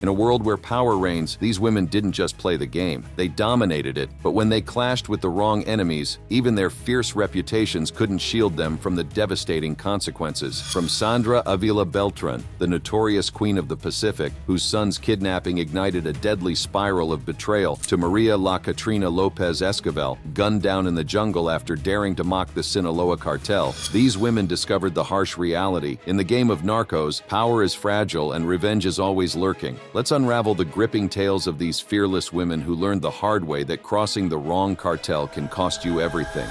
In a world where power reigns, these women didn't just play the game, they dominated it. But when they clashed with the wrong enemies, even their fierce reputations couldn't shield them from the devastating consequences. From Sandra Avila Beltran, the notorious Queen of the Pacific, whose son's kidnapping ignited a deadly spiral of betrayal, to Maria La Catrina Lopez Esquivel, gunned down in the jungle after daring to mock the Sinaloa cartel, these women discovered the harsh reality. In the game of narcos, power is fragile and revenge is always lurking. Let's unravel the gripping tales of these fearless women who learned the hard way that crossing the wrong cartel can cost you everything.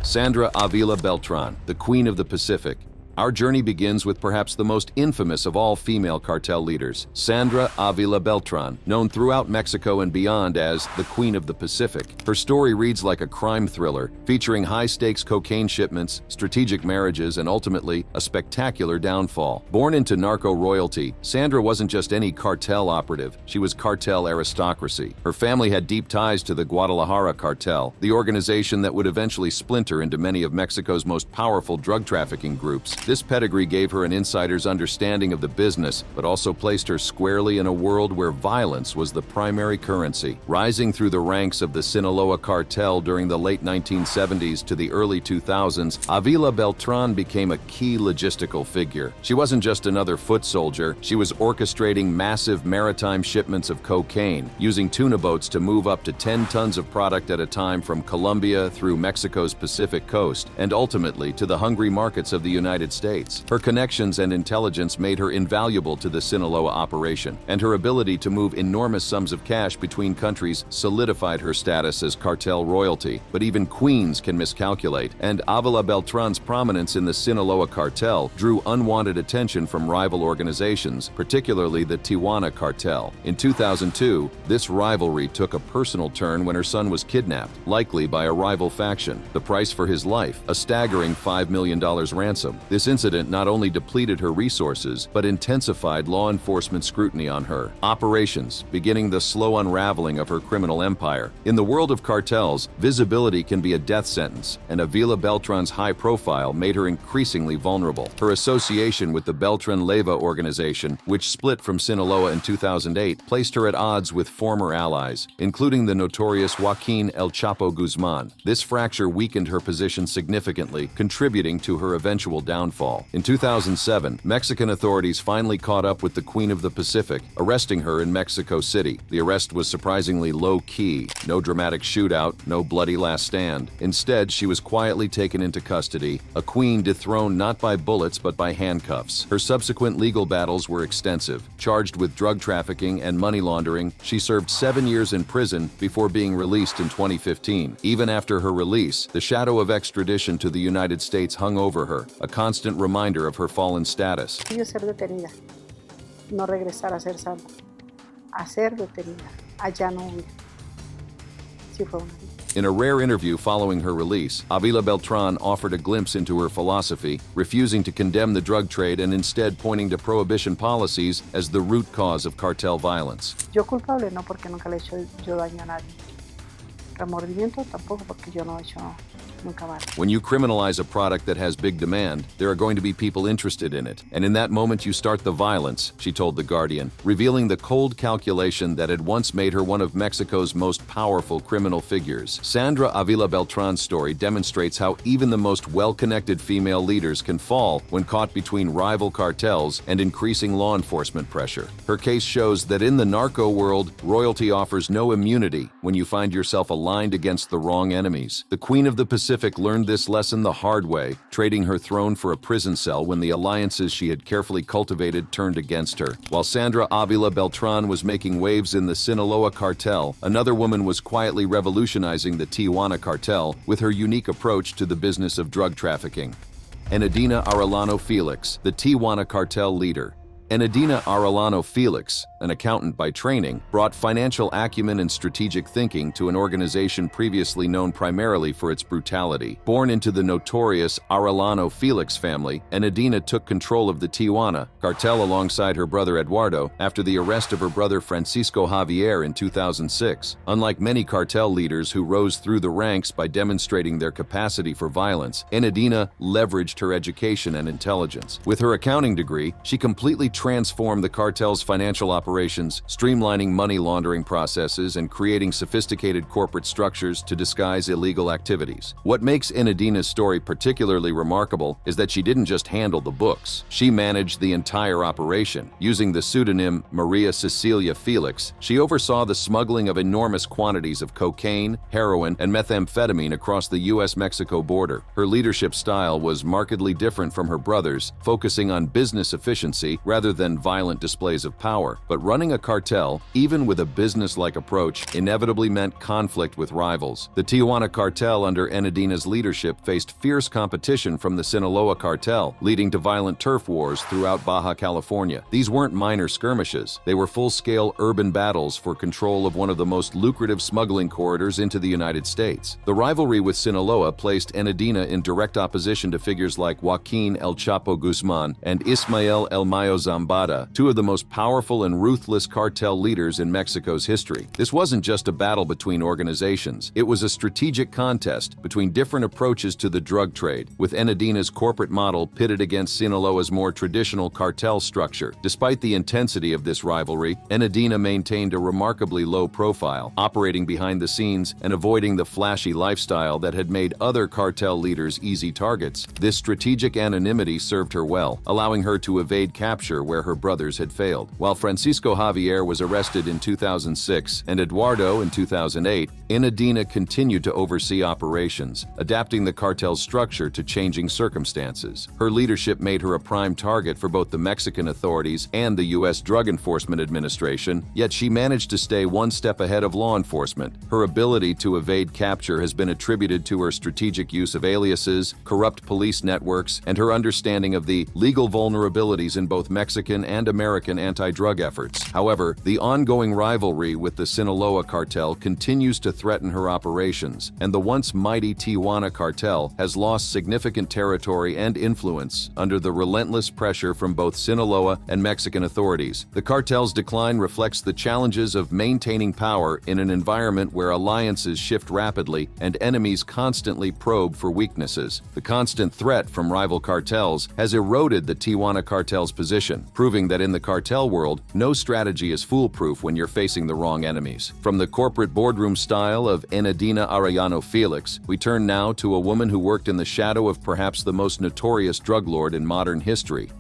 Sandra Avila Beltran, the Queen of the Pacific. Our journey begins with perhaps the most infamous of all female cartel leaders, Sandra Avila Beltran, known throughout Mexico and beyond as the Queen of the Pacific. Her story reads like a crime thriller, featuring high-stakes cocaine shipments, strategic marriages, and ultimately, a spectacular downfall. Born into narco royalty, Sandra wasn't just any cartel operative, she was cartel aristocracy. Her family had deep ties to the Guadalajara cartel, the organization that would eventually splinter into many of Mexico's most powerful drug trafficking groups. This pedigree gave her an insider's understanding of the business, but also placed her squarely in a world where violence was the primary currency. Rising through the ranks of the Sinaloa cartel during the late 1970s to the early 2000s, Avila Beltran became a key logistical figure. She wasn't just another foot soldier, she was orchestrating massive maritime shipments of cocaine, using tuna boats to move up to 10 tons of product at a time from Colombia through Mexico's Pacific coast, and ultimately to the hungry markets of the United States. Her connections and intelligence made her invaluable to the Sinaloa operation, and her ability to move enormous sums of cash between countries solidified her status as cartel royalty. But even queens can miscalculate, and Avila Beltran's prominence in the Sinaloa cartel drew unwanted attention from rival organizations, particularly the Tijuana cartel. In 2002, this rivalry took a personal turn when her son was kidnapped, likely by a rival faction. The price for his life, a staggering $5 million ransom. This incident not only depleted her resources, but intensified law enforcement scrutiny on her operations, beginning the slow unraveling of her criminal empire. In the world of cartels, visibility can be a death sentence, and Avila Beltran's high profile made her increasingly vulnerable. Her association with the Beltran Leyva organization, which split from Sinaloa in 2008, placed her at odds with former allies, including the notorious Joaquin El Chapo Guzman. This fracture weakened her position significantly, contributing to her eventual downfall. In 2007, Mexican authorities finally caught up with the Queen of the Pacific, arresting her in Mexico City. The arrest was surprisingly low-key. No dramatic shootout, no bloody last stand. Instead, she was quietly taken into custody, a queen dethroned not by bullets but by handcuffs. Her subsequent legal battles were extensive. Charged with drug trafficking and money laundering, she served 7 years in prison before being released in 2015. Even after her release, the shadow of extradition to the United States hung over her, a constant reminder of her fallen status. Ser detenida, no regresar a ser salva, a ser detenida, allá no huir. Sí fue una vida. In a rare interview following her release, Avila Beltran offered a glimpse into her philosophy, refusing to condemn the drug trade and instead pointing to prohibition policies as the root cause of cartel violence. Yo culpable no, porque nunca le he hecho yo daño a nadie. Remordimiento tampoco, porque yo no he hecho nunca más. When you criminalize a product that has big demand, there are going to be people interested in it. And in that moment you start the violence, she told The Guardian, revealing the cold calculation that had once made her one of Mexico's most powerful criminal figures. Sandra Avila Beltran's story demonstrates how even the most well-connected female leaders can fall when caught between rival cartels and increasing law enforcement pressure. Her case shows that in the narco world, royalty offers no immunity when you find yourself aligned against the wrong enemies. The Queen of the Pacific learned this lesson the hard way, trading her throne for a prison cell when the alliances she had carefully cultivated turned against her. While Sandra Avila Beltran was making waves in the Sinaloa cartel, another woman was quietly revolutionizing the Tijuana cartel with her unique approach to the business of drug trafficking. Enedina Arellano Felix, the Tijuana cartel leader. Enedina Arellano Felix, an accountant by training, brought financial acumen and strategic thinking to an organization previously known primarily for its brutality. Born into the notorious Arellano Felix family, Enedina took control of the Tijuana cartel alongside her brother Eduardo after the arrest of her brother Francisco Javier in 2006. Unlike many cartel leaders who rose through the ranks by demonstrating their capacity for violence, Enedina leveraged her education and intelligence. With her accounting degree, she completely transformed the cartel's financial operations operations, streamlining money laundering processes, and creating sophisticated corporate structures to disguise illegal activities. What makes Enadina's story particularly remarkable is that she didn't just handle the books. She managed the entire operation. Using the pseudonym Maria Cecilia Felix, she oversaw the smuggling of enormous quantities of cocaine, heroin, and methamphetamine across the U.S.-Mexico border. Her leadership style was markedly different from her brothers, focusing on business efficiency rather than violent displays of power. But running a cartel, even with a business-like approach, inevitably meant conflict with rivals. The Tijuana cartel under Enadina's leadership faced fierce competition from the Sinaloa cartel, leading to violent turf wars throughout Baja California. These weren't minor skirmishes. They were full-scale urban battles for control of one of the most lucrative smuggling corridors into the United States. The rivalry with Sinaloa placed Enadina in direct opposition to figures like Joaquin El Chapo Guzman and Ismael El Mayo Zambada, two of the most powerful and ruthless cartel leaders in Mexico's history. This wasn't just a battle between organizations. It was a strategic contest between different approaches to the drug trade, with Enadina's corporate model pitted against Sinaloa's more traditional cartel structure. Despite the intensity of this rivalry, Enadina maintained a remarkably low profile, operating behind the scenes and avoiding the flashy lifestyle that had made other cartel leaders easy targets. This strategic anonymity served her well, allowing her to evade capture where her brothers had failed. While Francisco Javier was arrested in 2006 and Eduardo in 2008, Enadina continued to oversee operations, adapting the cartel's structure to changing circumstances. Her leadership made her a prime target for both the Mexican authorities and the U.S. Drug Enforcement Administration, yet she managed to stay one step ahead of law enforcement. Her ability to evade capture has been attributed to her strategic use of aliases, corrupt police networks, and her understanding of the legal vulnerabilities in both Mexican and American anti-drug efforts. However, the ongoing rivalry with the Sinaloa cartel continues to threaten her operations, and the once mighty Tijuana cartel has lost significant territory and influence under the relentless pressure from both Sinaloa and Mexican authorities. The cartel's decline reflects the challenges of maintaining power in an environment where alliances shift rapidly and enemies constantly probe for weaknesses. The constant threat from rival cartels has eroded the Tijuana cartel's position, proving that in the cartel world, no strategy is foolproof when you're facing the wrong enemies. From the corporate boardroom style of Enadina Arellano Felix, we turn now to a woman who worked in the shadow of perhaps the most notorious drug lord in modern history,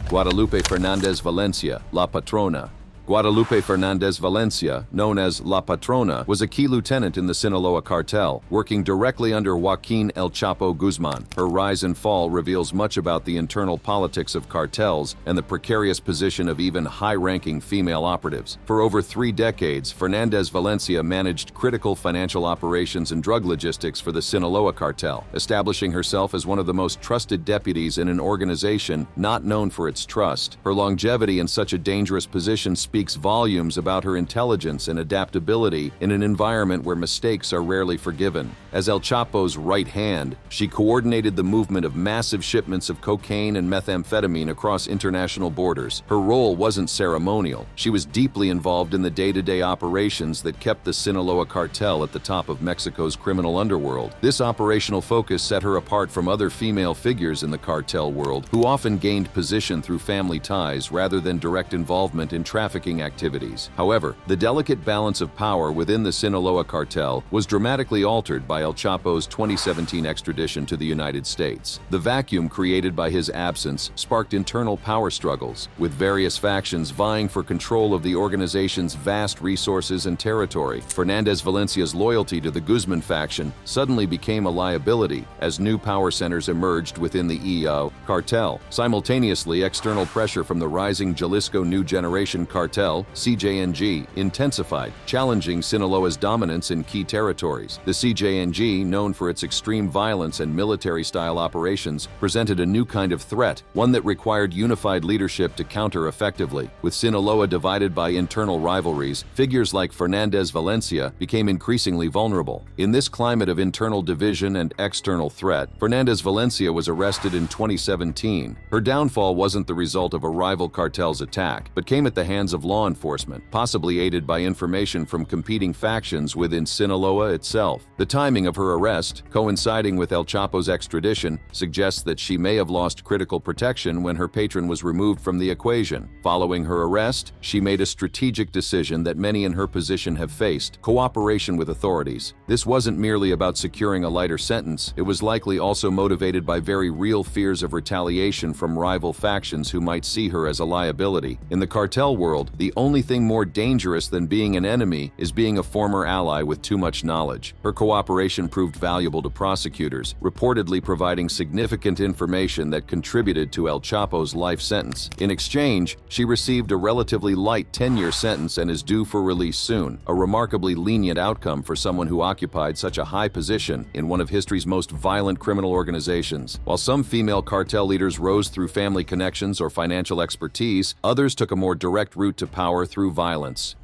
Guadalupe Fernandez Valencia, La Patrona. Guadalupe Fernandez Valencia, known as La Patrona, was a key lieutenant in the Sinaloa cartel, working directly under Joaquin El Chapo Guzman. Her rise and fall reveals much about the internal politics of cartels and the precarious position of even high-ranking female operatives. For over 3 decades, Fernandez Valencia managed critical financial operations and drug logistics for the Sinaloa cartel, establishing herself as one of the most trusted deputies in an organization not known for its trust. Her longevity in such a dangerous position speaks volumes about her intelligence and adaptability in an environment where mistakes are rarely forgiven. As El Chapo's right hand, she coordinated the movement of massive shipments of cocaine and methamphetamine across international borders. Her role wasn't ceremonial. She was deeply involved in the day-to-day operations that kept the Sinaloa cartel at the top of Mexico's criminal underworld. This operational focus set her apart from other female figures in the cartel world, who often gained position through family ties rather than direct involvement in trafficking activities. However, the delicate balance of power within the Sinaloa cartel was dramatically altered by El Chapo's 2017 extradition to the United States. The vacuum created by his absence sparked internal power struggles, with various factions vying for control of the organization's vast resources and territory. Fernandez Valencia's loyalty to the Guzman faction suddenly became a liability as new power centers emerged within the EO cartel. Simultaneously, external pressure from the rising Jalisco New Generation cartel, CJNG, intensified, challenging Sinaloa's dominance in key territories. The CJNG, known for its extreme violence and military-style operations, presented a new kind of threat, one that required unified leadership to counter effectively. With Sinaloa divided by internal rivalries, figures like Fernandez Valencia became increasingly vulnerable. In this climate of internal division and external threat, Fernandez Valencia was arrested in 2017. Her downfall wasn't the result of a rival cartel's attack, but came at the hands of of law enforcement, possibly aided by information from competing factions within Sinaloa itself. The timing of her arrest, coinciding with El Chapo's extradition, suggests that she may have lost critical protection when her patron was removed from the equation. Following her arrest, she made a strategic decision that many in her position have faced: cooperation with authorities. This wasn't merely about securing a lighter sentence, it was likely also motivated by very real fears of retaliation from rival factions who might see her as a liability. In the cartel world, the only thing more dangerous than being an enemy is being a former ally with too much knowledge. Her cooperation proved valuable to prosecutors, reportedly providing significant information that contributed to El Chapo's life sentence. In exchange, she received a relatively light 10-year sentence and is due for release soon, a remarkably lenient outcome for someone who occupied such a high position in one of history's most violent criminal organizations. While some female cartel leaders rose through family connections or financial expertise, others took a more direct route to power through violence.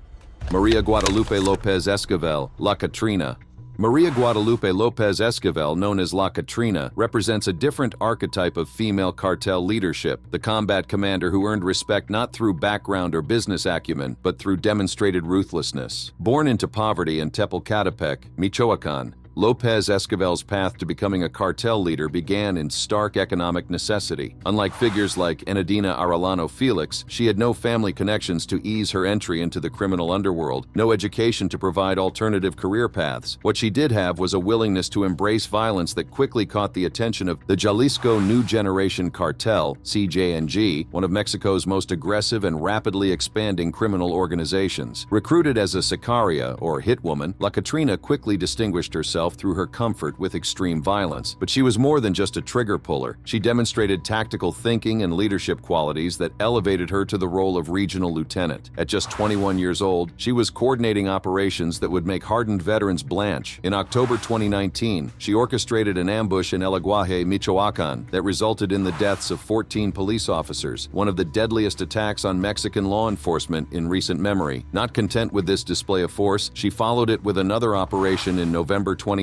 Maria Guadalupe Lopez Esquivel, La Catrina. Maria Guadalupe Lopez Esquivel, known as La Catrina, represents a different archetype of female cartel leadership, the combat commander who earned respect not through background or business acumen, but through demonstrated ruthlessness. Born into poverty in Tepalcatepec, Michoacan, Lopez Esquivel's path to becoming a cartel leader began in stark economic necessity. Unlike figures like Enadina Arellano Felix, she had no family connections to ease her entry into the criminal underworld, no education to provide alternative career paths. What she did have was a willingness to embrace violence that quickly caught the attention of the Jalisco New Generation Cartel, CJNG, one of Mexico's most aggressive and rapidly expanding criminal organizations. Recruited as a sicaria, or hitwoman, La Catrina quickly distinguished herself through her comfort with extreme violence. But she was more than just a trigger puller. She demonstrated tactical thinking and leadership qualities that elevated her to the role of regional lieutenant. At just 21 years old, she was coordinating operations that would make hardened veterans blanch. In October 2019, she orchestrated an ambush in El Aguaje, Michoacan, that resulted in the deaths of 14 police officers, one of the deadliest attacks on Mexican law enforcement in recent memory. Not content with this display of force, she followed it with another operation in November 2019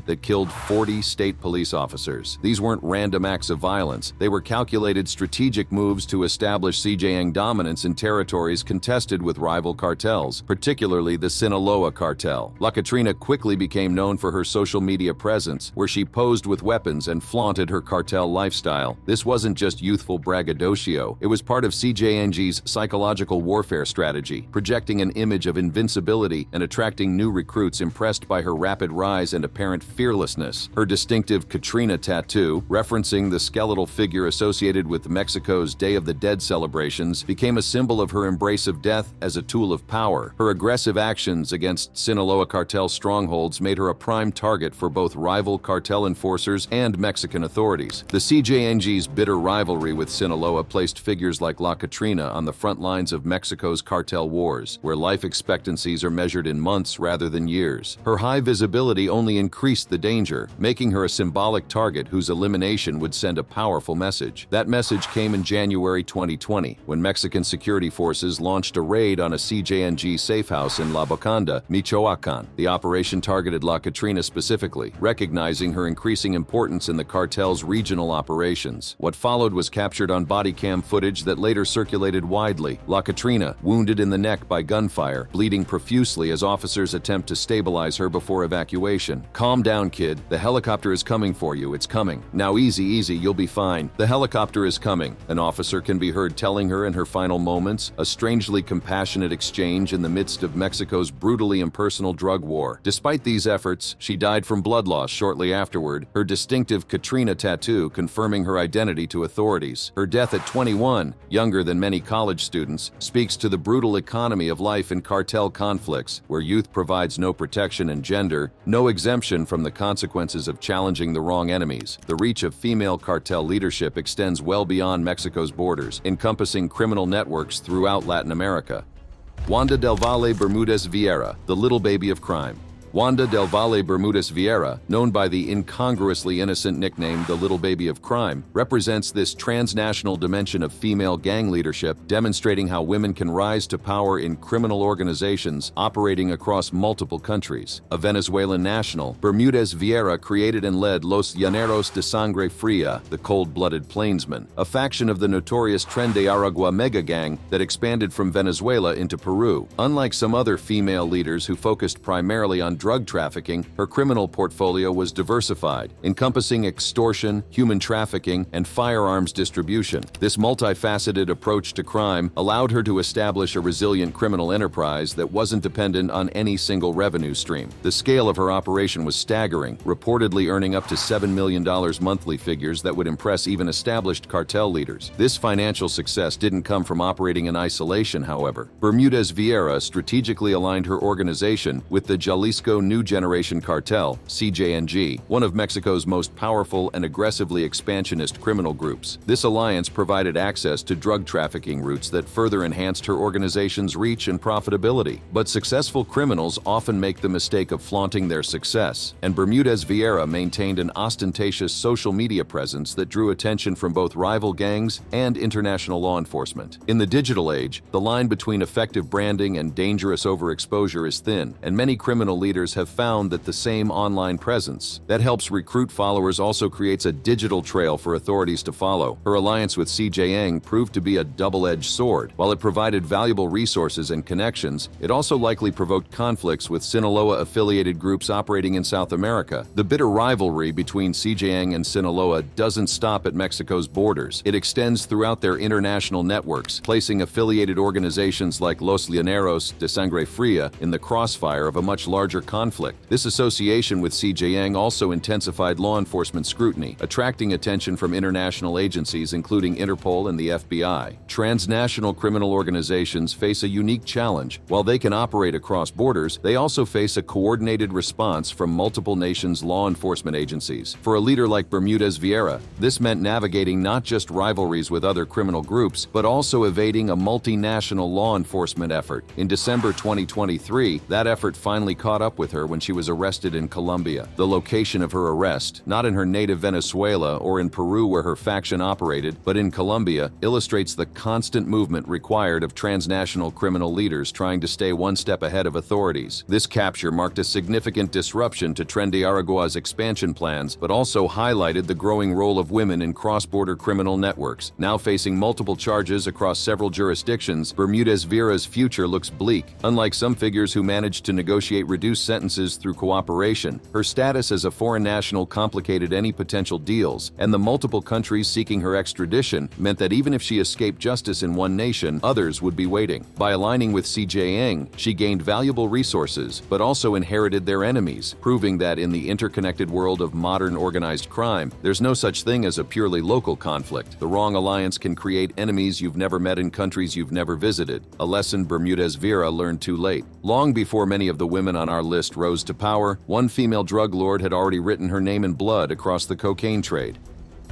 that killed 40 state police officers. These weren't random acts of violence. They were calculated strategic moves to establish CJNG dominance in territories contested with rival cartels, particularly the Sinaloa cartel. La Catrina quickly became known for her social media presence, where she posed with weapons and flaunted her cartel lifestyle. This wasn't just youthful braggadocio. It was part of CJNG's psychological warfare strategy, projecting an image of invincibility and attracting new recruits impressed by her rapid rise and apparent fearlessness. Her distinctive Catrina tattoo, referencing the skeletal figure associated with Mexico's Day of the Dead celebrations, became a symbol of her embrace of death as a tool of power. Her aggressive actions against Sinaloa cartel strongholds made her a prime target for both rival cartel enforcers and Mexican authorities. The CJNG's bitter rivalry with Sinaloa placed figures like La Catrina on the front lines of Mexico's cartel wars, where life expectancies are measured in months rather than years. Her high visibility only increased the danger, making her a symbolic target whose elimination would send a powerful message. That message came in January 2020, when Mexican security forces launched a raid on a CJNG safe house in La Bocanda, Michoacan. The operation targeted La Catrina specifically, recognizing her increasing importance in the cartel's regional operations. What followed was captured on body cam footage that later circulated widely. La Catrina, wounded in the neck by gunfire, bleeding profusely as officers attempt to stabilize her before evacuation. "Calm down, kid. The helicopter is coming for you. It's coming. Now easy, easy, you'll be fine. The helicopter is coming," an officer can be heard telling her in her final moments, a strangely compassionate exchange in the midst of Mexico's brutally impersonal drug war. Despite these efforts, she died from blood loss shortly afterward, her distinctive Catrina tattoo confirming her identity to authorities. Her death at 21, younger than many college students, speaks to the brutal economy of life in cartel conflicts, where youth provides no protection and gender, no exemption from the consequences of challenging the wrong enemies. The reach of female cartel leadership extends well beyond Mexico's borders, encompassing criminal networks throughout Latin America. Wanda del Valle Bermudez Vieira, the little baby of crime. Wanda del Valle Bermudez Vieira, known by the incongruously innocent nickname the Little Baby of Crime, represents this transnational dimension of female gang leadership, demonstrating how women can rise to power in criminal organizations operating across multiple countries. A Venezuelan national, Bermudez Vieira created and led Los Llaneros de Sangre Fria, the cold-blooded plainsmen, a faction of the notorious Tren de Aragua mega gang that expanded from Venezuela into Peru. Unlike some other female leaders who focused primarily on drug trafficking, her criminal portfolio was diversified, encompassing extortion, human trafficking, and firearms distribution. This multifaceted approach to crime allowed her to establish a resilient criminal enterprise that wasn't dependent on any single revenue stream. The scale of her operation was staggering, reportedly earning up to $7 million monthly, figures that would impress even established cartel leaders. This financial success didn't come from operating in isolation, however. Bermudez Vieira strategically aligned her organization with the Jalisco New Generation Cartel, CJNG, one of Mexico's most powerful and aggressively expansionist criminal groups. This alliance provided access to drug trafficking routes that further enhanced her organization's reach and profitability. But successful criminals often make the mistake of flaunting their success, and Bermudez Vieira maintained an ostentatious social media presence that drew attention from both rival gangs and international law enforcement. In the digital age, the line between effective branding and dangerous overexposure is thin, and many criminal leaders have found that the same online presence that helps recruit followers also creates a digital trail for authorities to follow. Her alliance with CJNG proved to be a double-edged sword. While it provided valuable resources and connections, it also likely provoked conflicts with Sinaloa-affiliated groups operating in South America. The bitter rivalry between CJNG and Sinaloa doesn't stop at Mexico's borders. It extends throughout their international networks, placing affiliated organizations like Los Llaneros de Sangre Fria in the crossfire of a much larger conflict. This association with CJNG also intensified law enforcement scrutiny, attracting attention from international agencies including Interpol and the FBI. Transnational criminal organizations face a unique challenge. While they can operate across borders, they also face a coordinated response from multiple nations' law enforcement agencies. For a leader like Bermudez Vieira, this meant navigating not just rivalries with other criminal groups, but also evading a multinational law enforcement effort. In December 2023, that effort finally caught up with her when she was arrested in Colombia. The location of her arrest, not in her native Venezuela or in Peru where her faction operated, but in Colombia, illustrates the constant movement required of transnational criminal leaders trying to stay one step ahead of authorities. This capture marked a significant disruption to Tren de Aragua's expansion plans, but also highlighted the growing role of women in cross-border criminal networks. Now facing multiple charges across several jurisdictions, Bermudez Vieira's future looks bleak. Unlike some figures who managed to negotiate reduced sentences through cooperation, her status as a foreign national complicated any potential deals, and the multiple countries seeking her extradition meant that even if she escaped justice in one nation, others would be waiting. By aligning with CJNG, she gained valuable resources, but also inherited their enemies, proving that in the interconnected world of modern organized crime, there's no such thing as a purely local conflict. The wrong alliance can create enemies you've never met in countries you've never visited, a lesson Bermudez Vieira learned too late. Long before many of the women on our list rose to power, one female drug lord had already written her name in blood across the cocaine trade.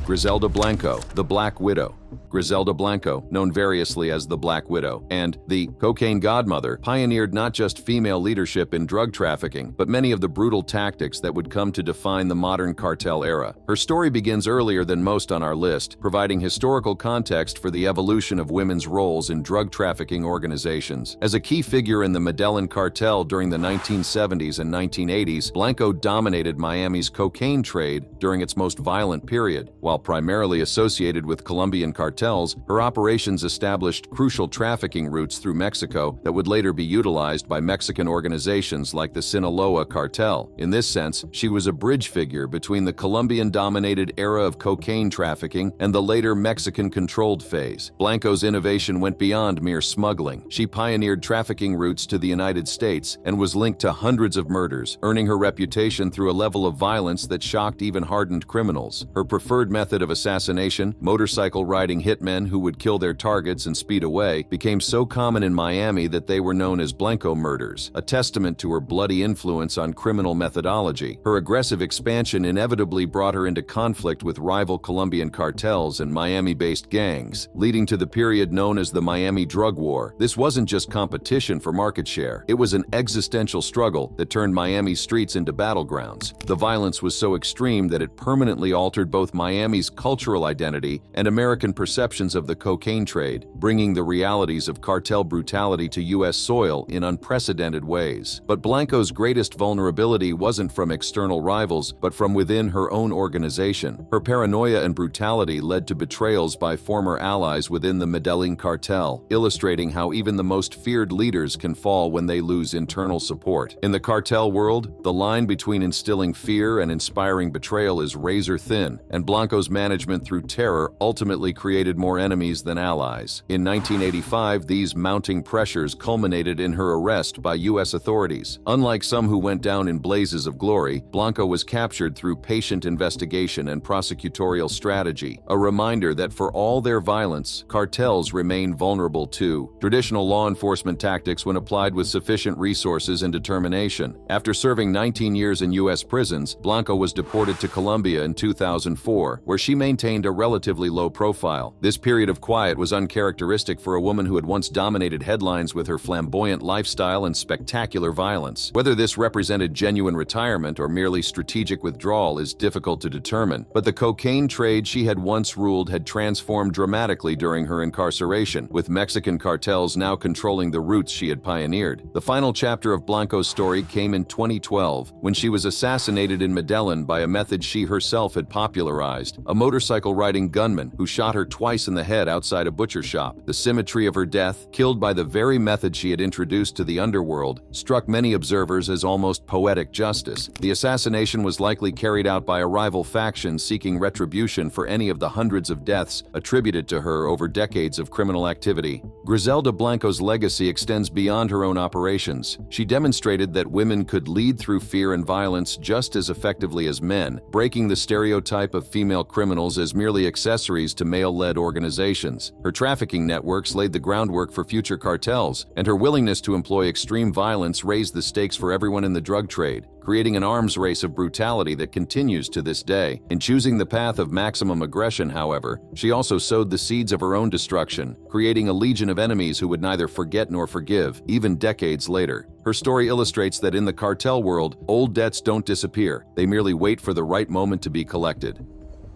Griselda Blanco, the Black Widow. Griselda Blanco, known variously as the Black Widow, and the Cocaine Godmother, pioneered not just female leadership in drug trafficking, but many of the brutal tactics that would come to define the modern cartel era. Her story begins earlier than most on our list, providing historical context for the evolution of women's roles in drug trafficking organizations. As a key figure in the Medellin cartel during the 1970s and 1980s, Blanco dominated Miami's cocaine trade during its most violent period. While primarily associated with Colombian cartels, her operations established crucial trafficking routes through Mexico that would later be utilized by Mexican organizations like the Sinaloa cartel. In this sense, she was a bridge figure between the Colombian-dominated era of cocaine trafficking and the later Mexican-controlled phase. Blanco's innovation went beyond mere smuggling. She pioneered trafficking routes to the United States and was linked to hundreds of murders, earning her reputation through a level of violence that shocked even hardened criminals. Her preferred method of assassination, motorcycle riding riding hitmen who would kill their targets and speed away became so common in Miami that they were known as Blanco murders, a testament to her bloody influence on criminal methodology. Her aggressive expansion inevitably brought her into conflict with rival Colombian cartels and Miami-based gangs, leading to the period known as the Miami Drug War. This wasn't just competition for market share, it was an existential struggle that turned Miami's streets into battlegrounds. The violence was so extreme that it permanently altered both Miami's cultural identity and American perceptions of the cocaine trade, bringing the realities of cartel brutality to U.S. soil in unprecedented ways. But Blanco's greatest vulnerability wasn't from external rivals, but from within her own organization. Her paranoia and brutality led to betrayals by former allies within the Medellin cartel, illustrating how even the most feared leaders can fall when they lose internal support. In the cartel world, the line between instilling fear and inspiring betrayal is razor thin, and Blanco's management through terror ultimately created more enemies than allies. In 1985, these mounting pressures culminated in her arrest by U.S. authorities. Unlike some who went down in blazes of glory, Blanco was captured through patient investigation and prosecutorial strategy, a reminder that for all their violence, cartels remain vulnerable to traditional law enforcement tactics when applied with sufficient resources and determination. After serving 19 years in U.S. prisons, Blanco was deported to Colombia in 2004, where she maintained a relatively low profile. This period of quiet was uncharacteristic for a woman who had once dominated headlines with her flamboyant lifestyle and spectacular violence. Whether this represented genuine retirement or merely strategic withdrawal is difficult to determine, but the cocaine trade she had once ruled had transformed dramatically during her incarceration, with Mexican cartels now controlling the routes she had pioneered. The final chapter of Blanco's story came in 2012, when she was assassinated in Medellin by a method she herself had popularized, a motorcycle-riding gunman who shot her twice in the head outside a butcher shop. The symmetry of her death, killed by the very method she had introduced to the underworld, struck many observers as almost poetic justice. The assassination was likely carried out by a rival faction seeking retribution for any of the hundreds of deaths attributed to her over decades of criminal activity. Griselda Blanco's legacy extends beyond her own operations. She demonstrated that women could lead through fear and violence just as effectively as men, breaking the stereotype of female criminals as merely accessories to male-led organizations. Her trafficking networks laid the groundwork for future cartels, and her willingness to employ extreme violence raised the stakes for everyone in the drug trade, creating an arms race of brutality that continues to this day. In choosing the path of maximum aggression, however, she also sowed the seeds of her own destruction, creating a legion of enemies who would neither forget nor forgive, even decades later. Her story illustrates that in the cartel world, old debts don't disappear, they merely wait for the right moment to be collected.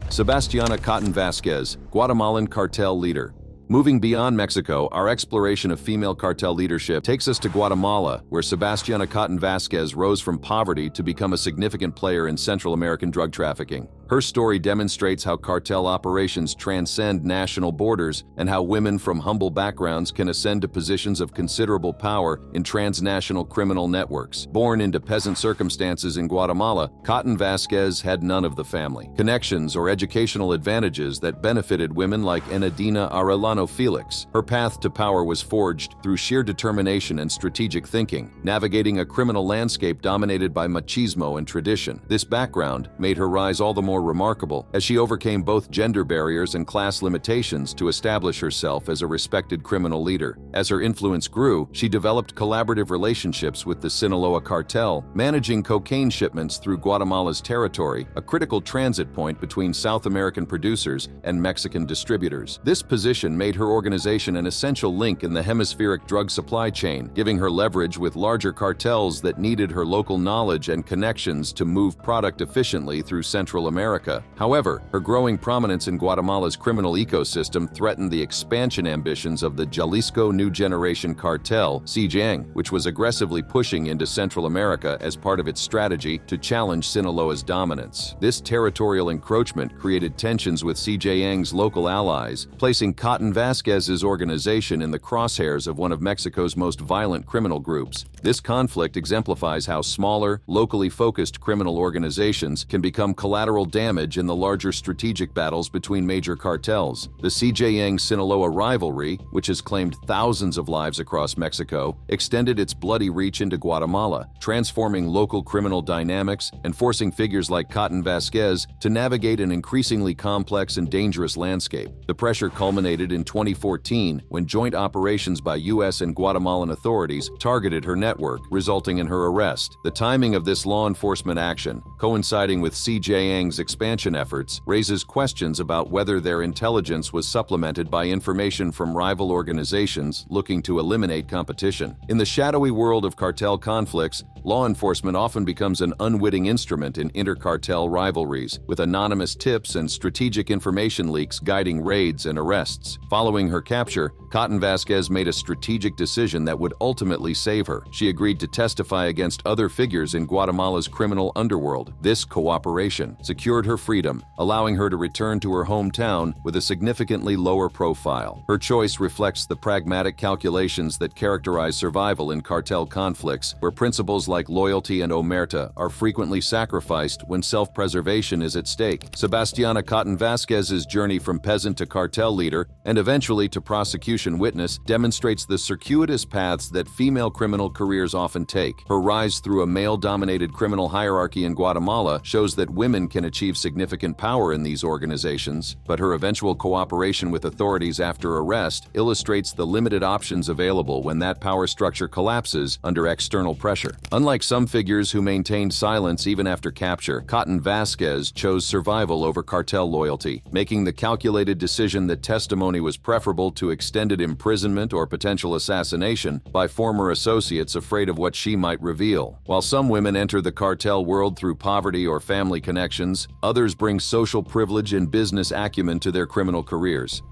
Sebastiana Cotton Vasquez, Guatemalan cartel leader. Moving beyond Mexico, our exploration of female cartel leadership takes us to Guatemala, where Sebastiana Cotton Vasquez rose from poverty to become a significant player in Central American drug trafficking. Her story demonstrates how cartel operations transcend national borders and how women from humble backgrounds can ascend to positions of considerable power in transnational criminal networks. Born into peasant circumstances in Guatemala, Cotton Vasquez had none of the family connections or educational advantages that benefited women like Enadina Arellano Felix. Her path to power was forged through sheer determination and strategic thinking, navigating a criminal landscape dominated by machismo and tradition. This background made her rise all the more remarkable as she overcame both gender barriers and class limitations to establish herself as a respected criminal leader. As her influence grew, she developed collaborative relationships with the Sinaloa cartel, managing cocaine shipments through Guatemala's territory, a critical transit point between South American producers and Mexican distributors. This position made her organization an essential link in the hemispheric drug supply chain, giving her leverage with larger cartels that needed her local knowledge and connections to move product efficiently through Central America. However, her growing prominence in Guatemala's criminal ecosystem threatened the expansion ambitions of the Jalisco New Generation Cartel, CJN, which was aggressively pushing into Central America as part of its strategy to challenge Sinaloa's dominance. This territorial encroachment created tensions with CJN's local allies, placing Cotton Vasquez's organization in the crosshairs of one of Mexico's most violent criminal groups. This conflict exemplifies how smaller, locally focused criminal organizations can become collateral damage in the larger strategic battles between major cartels. The CJN-Sinaloa rivalry, which has claimed thousands of lives across Mexico, extended its bloody reach into Guatemala, transforming local criminal dynamics and forcing figures like Cotton Vasquez to navigate an increasingly complex and dangerous landscape. The pressure culminated in 2014 when joint operations by U.S. and Guatemalan authorities targeted her network, resulting in her arrest. The timing of this law enforcement action, coinciding with CJN's expansion efforts, raises questions about whether their intelligence was supplemented by information from rival organizations looking to eliminate competition. In the shadowy world of cartel conflicts, law enforcement often becomes an unwitting instrument in intercartel rivalries, with anonymous tips and strategic information leaks guiding raids and arrests. Following her capture, Cotton Vasquez made a strategic decision that would ultimately save her. She agreed to testify against other figures in Guatemala's criminal underworld. This cooperation secured her freedom, allowing her to return to her hometown with a significantly lower profile. Her choice reflects the pragmatic calculations that characterize survival in cartel conflicts, where principles like loyalty and omerta are frequently sacrificed when self-preservation is at stake. Sebastiana Cotton Vasquez's journey from peasant to cartel leader and eventually to prosecution witness demonstrates the circuitous paths that female criminal careers often take. Her rise through a male-dominated criminal hierarchy in Guatemala shows that women can achieve significant power in these organizations, but her eventual cooperation with authorities after arrest illustrates the limited options available when that power structure collapses under external pressure. Unlike some figures who maintained silence even after capture, Cotton Vasquez chose survival over cartel loyalty, making the calculated decision that testimony was preferable to extended imprisonment or potential assassination by former associates afraid of what she might reveal. While some women enter the cartel world through poverty or family connections, others bring social privilege and business acumen to their criminal careers.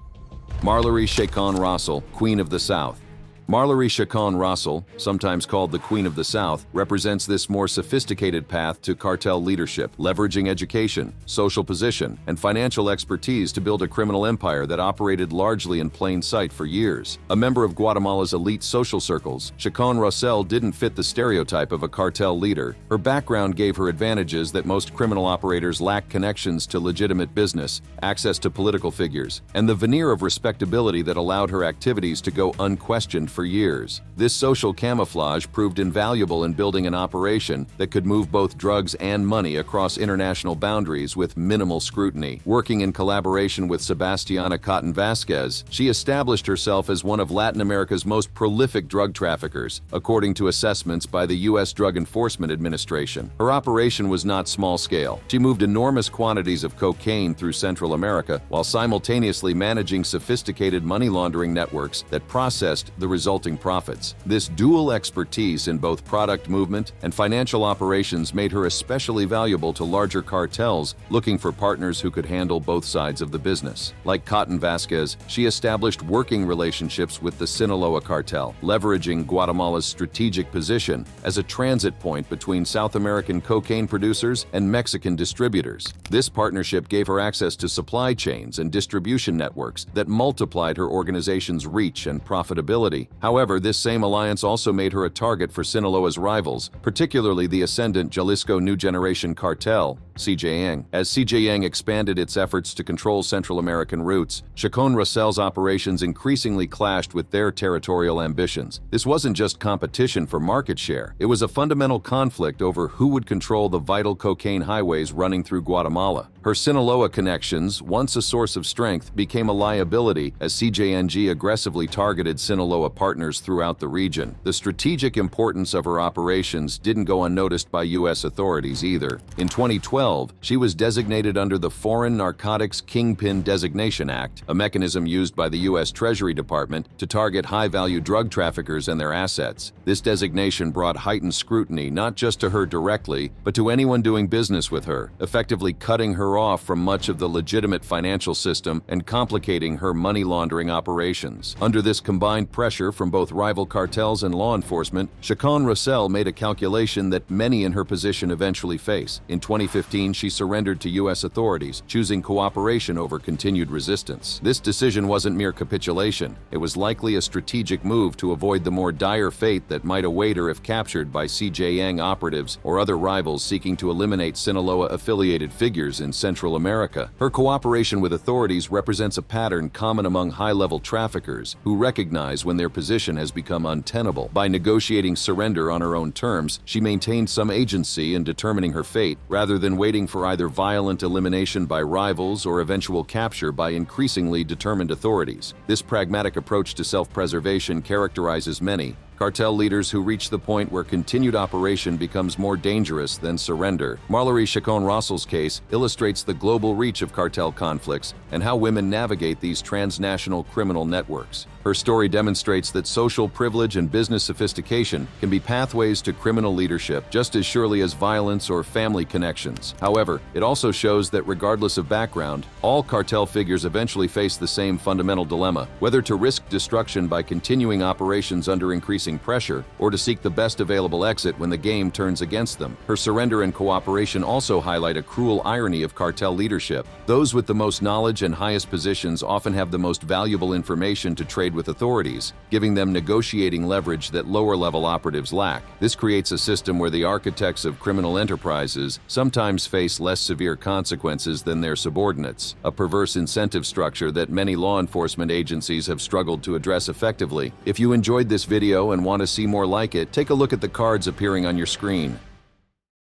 Marjorie Chacon Russell, Queen of the South. Marjorie Chacon Russell, sometimes called the Queen of the South, represents this more sophisticated path to cartel leadership, leveraging education, social position, and financial expertise to build a criminal empire that operated largely in plain sight for years. A member of Guatemala's elite social circles, Chacon Russell didn't fit the stereotype of a cartel leader. Her background gave her advantages that most criminal operators lack: connections to legitimate business, access to political figures, and the veneer of respectability that allowed her activities to go unquestioned for years. This social camouflage proved invaluable in building an operation that could move both drugs and money across international boundaries with minimal scrutiny. Working in collaboration with Sebastiana Cotton Vasquez, she established herself as one of Latin America's most prolific drug traffickers, according to assessments by the U.S. Drug Enforcement Administration. Her operation was not small-scale. She moved enormous quantities of cocaine through Central America while simultaneously managing sophisticated money laundering networks that processed the resulting profits. This dual expertise in both product movement and financial operations made her especially valuable to larger cartels looking for partners who could handle both sides of the business. Like Cotton Vasquez, she established working relationships with the Sinaloa cartel, leveraging Guatemala's strategic position as a transit point between South American cocaine producers and Mexican distributors. This partnership gave her access to supply chains and distribution networks that multiplied her organization's reach and profitability. However, this same alliance also made her a target for Sinaloa's rivals, particularly the ascendant Jalisco New Generation Cartel, CJN. As CJN expanded its efforts to control Central American routes, Chacon Russell's operations increasingly clashed with their territorial ambitions. This wasn't just competition for market share, it was a fundamental conflict over who would control the vital cocaine highways running through Guatemala. Her Sinaloa connections, once a source of strength, became a liability as CJNG aggressively targeted Sinaloa partners throughout the region. The strategic importance of her operations didn't go unnoticed by U.S. authorities either. In 2012, she was designated under the Foreign Narcotics Kingpin Designation Act, a mechanism used by the U.S. Treasury Department to target high-value drug traffickers and their assets. This designation brought heightened scrutiny not just to her directly, but to anyone doing business with her, effectively cutting her off from much of the legitimate financial system and complicating her money laundering operations. Under this combined pressure from both rival cartels and law enforcement, Chacon Russell made a calculation that many in her position eventually face. In 2015, she surrendered to U.S. authorities, choosing cooperation over continued resistance. This decision wasn't mere capitulation. It was likely a strategic move to avoid the more dire fate that might await her if captured by CJN operatives or other rivals seeking to eliminate Sinaloa-affiliated figures in Central America. Her cooperation with authorities represents a pattern common among high-level traffickers who recognize when their position has become untenable. By negotiating surrender on her own terms, she maintained some agency in determining her fate, rather than waiting for either violent elimination by rivals or eventual capture by increasingly determined authorities. This pragmatic approach to self-preservation characterizes many cartel leaders who reach the point where continued operation becomes more dangerous than surrender. Mallory Chacon Russell's case illustrates the global reach of cartel conflicts and how women navigate these transnational criminal networks. Her story demonstrates that social privilege and business sophistication can be pathways to criminal leadership just as surely as violence or family connections. However, it also shows that regardless of background, all cartel figures eventually face the same fundamental dilemma: whether to risk destruction by continuing operations under increasing pressure, or to seek the best available exit when the game turns against them. Her surrender and cooperation also highlight a cruel irony of cartel leadership. Those with the most knowledge and highest positions often have the most valuable information to trade with authorities, giving them negotiating leverage that lower-level operatives lack. This creates a system where the architects of criminal enterprises sometimes face less severe consequences than their subordinates, a perverse incentive structure that many law enforcement agencies have struggled to address effectively. If you enjoyed this video and want to see more like it, take a look at the cards appearing on your screen.